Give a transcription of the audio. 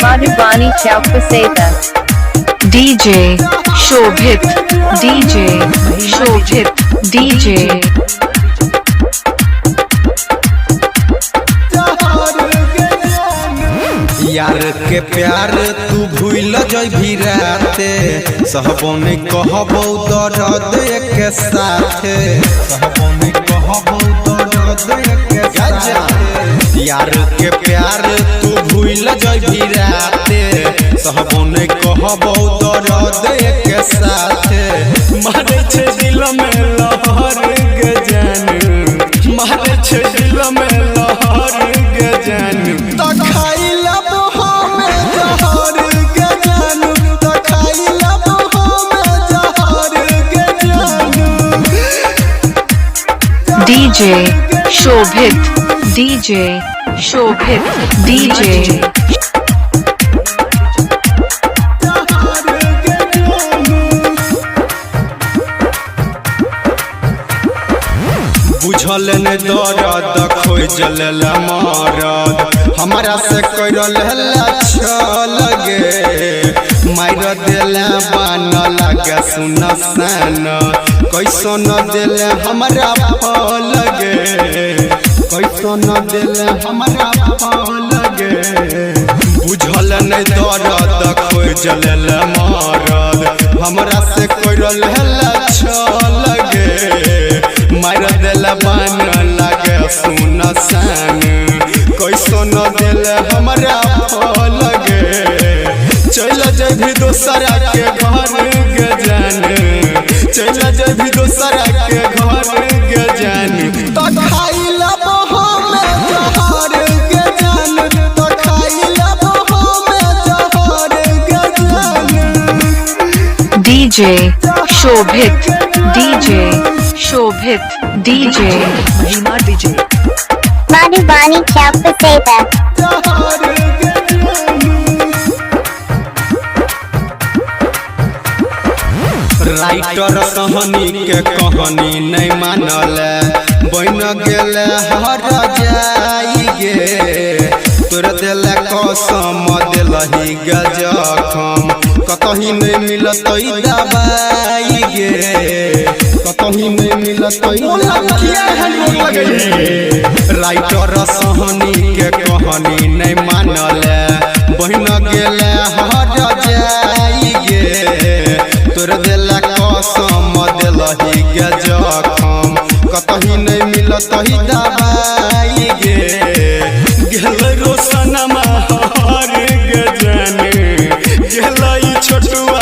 Madhubani Chowk Paseta. DJ Shobhit. DJ Shobhit. DJ यार के प्यार तू भूल जइभी राते सहबो ने कहबो दर्द एक साथे सहबो ने कहबो दर्द एक साथे यार के प्यार तू भूल जइभी राते सहबो ने कहबो दर्द एक साथे मारे छे दिल में लहर के जान मारे छे दिल में लहर के जान त खाइला DJ Shobhit. DJ Shobhit. DJ बुझल ने दर्द खोजल मरद हमारा से करल लगे मार दिला बान लगे सुन सन कैसन दिल हमारा लगे कैसन दिल हमारा लगे बुझल ने दर्द खोजल मरद हमारा से करल लगे मार दिल बान लगे सुन सन कैसन दिल हमारा लगे चल जभी दोसरा के घर के जान चल जभी दोसरा के घर के जान तो खाइला हम जहर के जान तो खाइला हम जहर के जान DJ Shobhit. DJ Shobhit. DJ Mahima DJ. Madhubani Chowk Paseta. Writer Sahni के कहानी नहीं मानल बन गेल हर जाई गे तोर दिल कसम दिलही गजखम कतही नहीं मिलत दवाई गे कतही नहीं मिलत राइटर सहनी के कहानी नहीं मानल बन गेल हर जाई गे तोर दिल कसम दिलही गजखम कतही नहीं मिलत दवाई गे गेल रोशनमा हर गजन गेल छोटुआ